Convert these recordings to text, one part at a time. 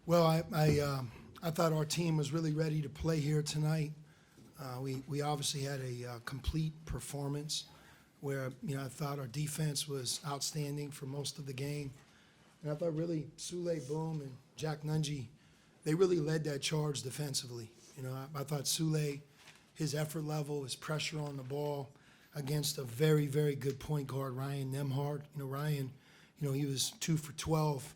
Well, I thought our team was really ready to play here tonight. We obviously had a complete performance where, I thought our defense was outstanding for most of the game. And I thought really Souley Boum and Jack Nunge, they really led that charge defensively. I thought Souley, his effort level, his pressure on the ball against a very, very good point guard, Ryan Nembhard. Ryan, he was 2 for 12.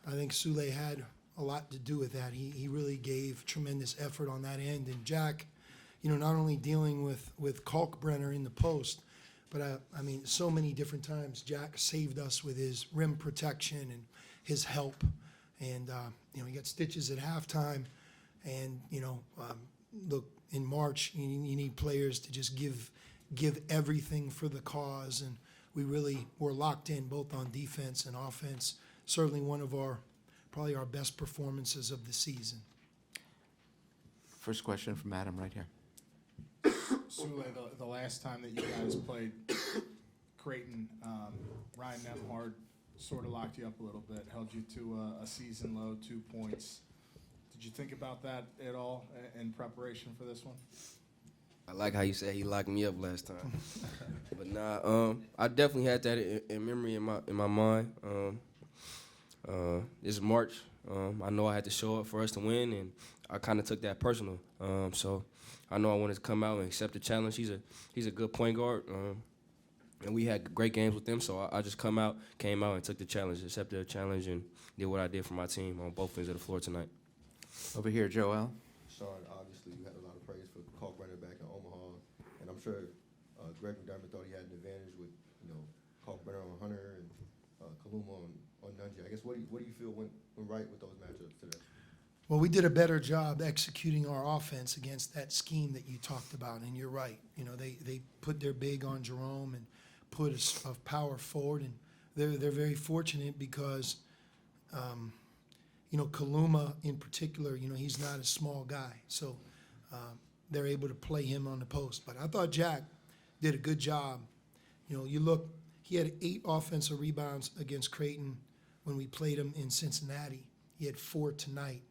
I think Souley had a lot to do with that. He really gave tremendous effort on that end. And Jack, not only dealing with Kalkbrenner in the post, but so many different times Jack saved us with his rim protection and his help. And, he got stitches at halftime. And, look, in March, you need players to just give everything for the cause. And we really were locked in both on defense and offense. Certainly one of probably our best performances of the season. First question from Adam right here. Souley, the last time that you guys played Creighton, Ryan Nembhard sort of locked you up a little bit, held you to a season low 2 points. Did you think about that at all in preparation for this one? I like how you said he locked me up last time. But nah, I definitely had that in memory in my mind. This March, I know I had to show up for us to win, and I kind of took that personal. So I know I wanted to come out and accept the challenge. He's a good point guard, and we had great games with him. So I just came out and took the challenge, accepted the challenge, and did what I did for my team on both ends of the floor tonight. Over here, Joel. Sean, obviously you had a lot of praise for Kalkbrenner back in Omaha, and I'm sure Greg McDermott thought he had an advantage with Kalkbrenner on Hunter and Kaluma on Nunge. I guess what do you feel went right with those matchups today? Well, we did a better job executing our offense against that scheme that you talked about, and you're right. They put their big on Jerome and put a power forward, and they're very fortunate because, Kaluma in particular, he's not a small guy, so they're able to play him on the post. But I thought Jack did a good job. You look, he had 8 offensive rebounds against Creighton when we played him in Cincinnati. He had 4 tonight.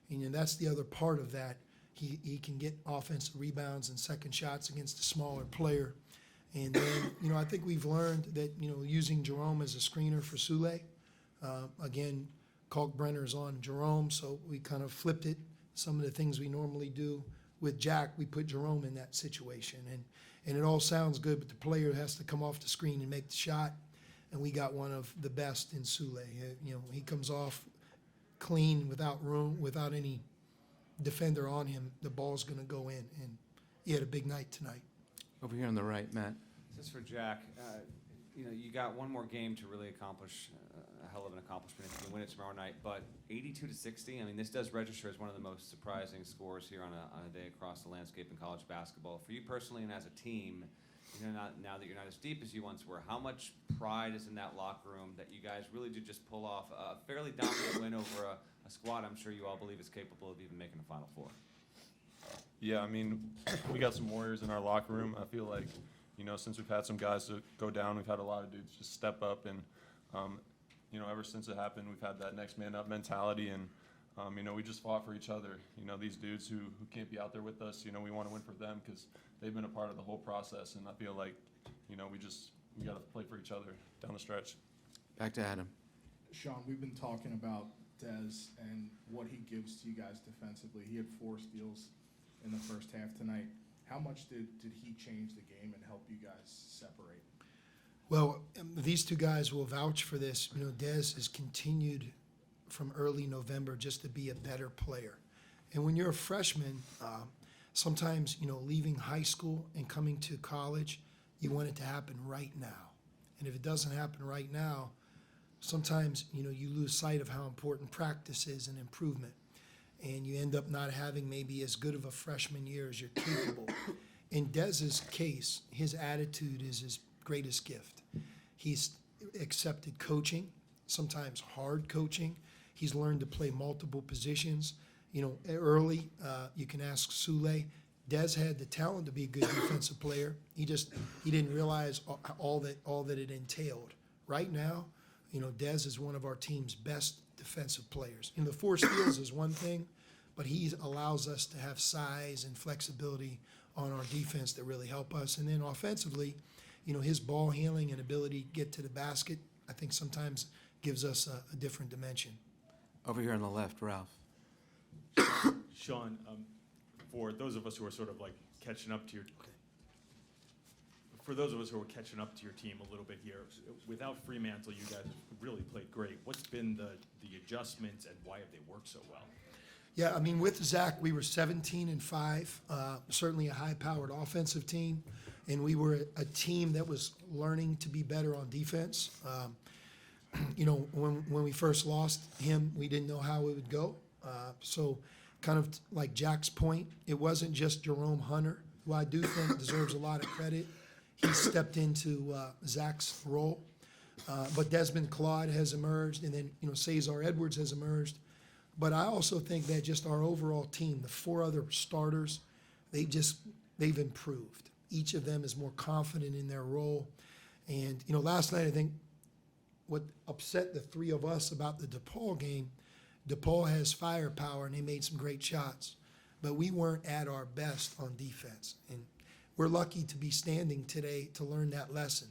And that's the other part of that. He can get offensive rebounds and second shots against a smaller player. And then, I think we've learned that, using Jerome as a screener for Souley. Again, Kalkbrenner is on Jerome, so we kind of flipped it. Some of the things we normally do with Jack, we put Jerome in that situation. And it all sounds good, but the player has to come off the screen and make the shot. And we got one of the best in Souley. He comes off clean, without room, without any defender on him. The ball's going to go in, and he had a big night tonight. Over here on the right, Matt. This is for Jack. You got one more game to really accomplish a hell of an accomplishment if you win it tomorrow night. But 82-60, this does register as one of the most surprising scores here on a day across the landscape in college basketball. For you personally and as a team, now that you're not as deep as you once were, how much pride is in that locker room that you guys really did just pull off a fairly dominant win over a squad I'm sure you all believe is capable of even making the Final Four? Yeah, we got some warriors in our locker room. I feel like, since we've had some guys to go down, we've had a lot of dudes just step up. And, ever since it happened, we've had that next man up mentality. And, we just fought for each other. These dudes who can't be out there with us, we want to win for them because they've been a part of the whole process. And I feel like, we got to play for each other down the stretch. Back to Adam. Sean, we've been talking about Dez and what he gives to you guys defensively. He had 4 steals in the first half tonight. How much did he change the game and help you guys separate? Well, these two guys will vouch for this. Dez has continued from early November just to be a better player. And when you're a freshman, sometimes, leaving high school and coming to college, you want it to happen right now. And if it doesn't happen right now, sometimes, you lose sight of how important practice is and improvement. And you end up not having maybe as good of a freshman year as you're capable. In Dez's case, his attitude is his greatest gift. He's accepted coaching, sometimes hard coaching. He's learned to play multiple positions. Early, you can ask Souley. Dez had the talent to be a good defensive player. He didn't realize all that it entailed. Right now, You know, Dez is one of our team's best defensive players. You know, the 4 steals is one thing, but he allows us to have size and flexibility on our defense that really help us. And then offensively, you know, his ball handling and ability to get to the basket, I think sometimes gives us a different dimension. Over here on the left, Ralph. Sean, for those of us who are sort of like catching up to your, for those of us who are catching up to your team a little bit here, without Fremantle, you guys have really played great. What's been the adjustments and why have they worked so well? Yeah, I mean, with Zach, we were 17-5, certainly a high-powered offensive team, and we were a team that was learning to be better on defense. You know, when we first lost him, we didn't know how it would go. So kind of like Jack's point, it wasn't just Jerome Hunter, who I do think deserves a lot of credit. He stepped into Zach's role. But Desmond Claude has emerged, and then, you know, Cesar Edwards has emerged. But I also think that just our overall team, the 4 other starters, they've improved. Each of them is more confident in their role. And, you know, last night I think what upset the 3 of us about the DePaul game, DePaul has firepower and they made some great shots. But we weren't at our best on defense. And we're lucky to be standing today to learn that lesson.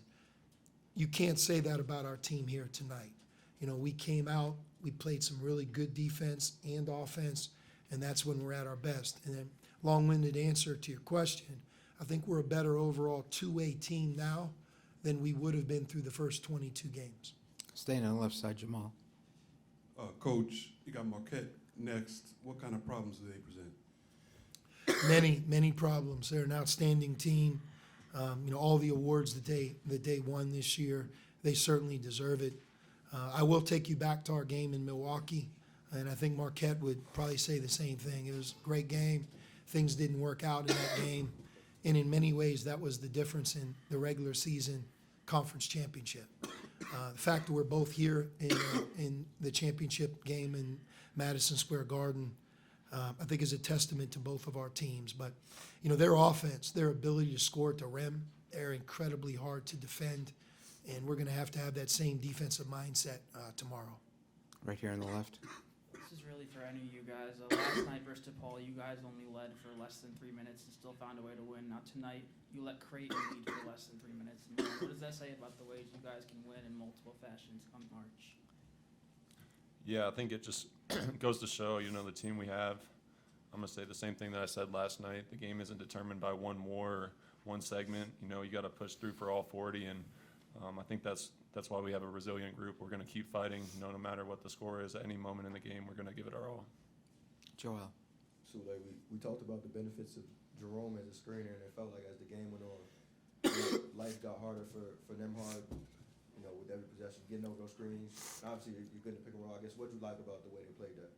You can't say that about our team here tonight. You know, we came out, we played some really good defense and offense, and that's when we're at our best. And then, long-winded answer to your question, I think we're a better overall two-way team now than we would have been through the first 22 games. Staying on the left side, Jamal. Coach, you got Marquette next. What kind of problems do they present? Many problems. They're an outstanding team. You know, all the awards that they won this year, they certainly deserve it. I will take you back to our game in Milwaukee, and I think Marquette would probably say the same thing. It was a great game. Things didn't work out in that game, and in many ways that was the difference in the regular season conference championship. The fact that we're both here in the championship game in Madison Square Garden, I think is a testament to both of our teams. But, you know, their offense, their ability to score at the rim, they're incredibly hard to defend. And we're going to have that same defensive mindset tomorrow. Right here on the left. This is really for any of you guys. Last night versus DePaul, you guys only led for less than 3 minutes and still found a way to win. Now tonight, you let Creighton lead for less than 3 minutes. And what does that say about the ways you guys can win in multiple fashions come March? Yeah, I think it just goes to show, you know, the team we have. I'm going to say the same thing that I said last night. The game isn't determined by one war or one segment. You know, you got to push through for all 40, and I think that's why we have a resilient group. We're going to keep fighting, you know, no matter what the score is at any moment in the game. We're going to give it our all. Joel. Souley, we talked about the benefits of Jerome as a screener, and it felt like as the game went on, life got harder for Nemhard, you know, with every possession, getting over those screens. And obviously, you're good at pick and roll. I guess, what do you like about the way they played that?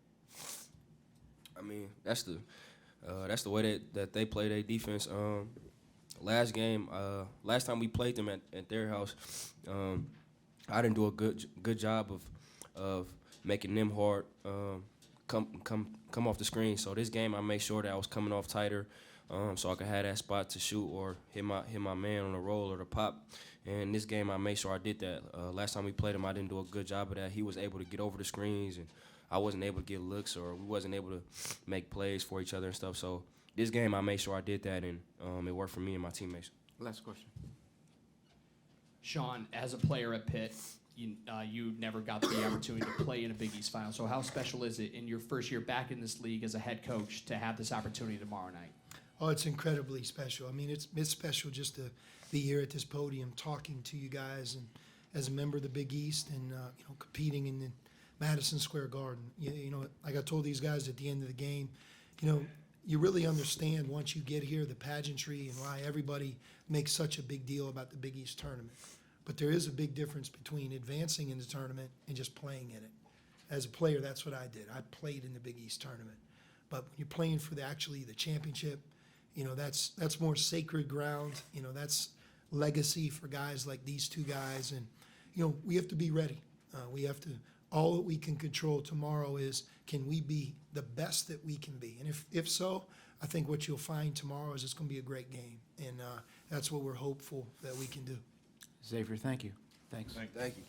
I mean, that's the way that they play their defense. Last game, last time we played them at their house, I didn't do a good job of making them hard come off the screen. So this game, I made sure that I was coming off tighter, so I could have that spot to shoot or hit my man on the roll or the pop. And this game, I made sure I did that. Last time we played him, I didn't do a good job of that. He was able to get over the screens, and I wasn't able to get looks, or we wasn't able to make plays for each other and stuff. So this game, I made sure I did that, and it worked for me and my teammates. Last question. Sean, as a player at Pitt, you never got the opportunity to play in a Big East final. So how special is it in your first year back in this league as a head coach to have this opportunity tomorrow night? Oh, it's incredibly special. I mean, it's special just to be here at this podium talking to you guys and as a member of the Big East and you know, competing in the Madison Square Garden. You know, like I told these guys at the end of the game, you know, you really understand once you get here the pageantry and why everybody makes such a big deal about the Big East tournament. But there is a big difference between advancing in the tournament and just playing in it. As a player, that's what I did. I played in the Big East tournament. But when you're playing for the championship, you know, that's more sacred ground. You know, that's legacy for guys like these two guys. And, you know, we have to be ready. We have to, all that we can control tomorrow is, can we be the best that we can be? And if so, I think what you'll find tomorrow is it's going to be a great game. And that's what we're hopeful that we can do. Xavier, thank you. Thanks. Thank you.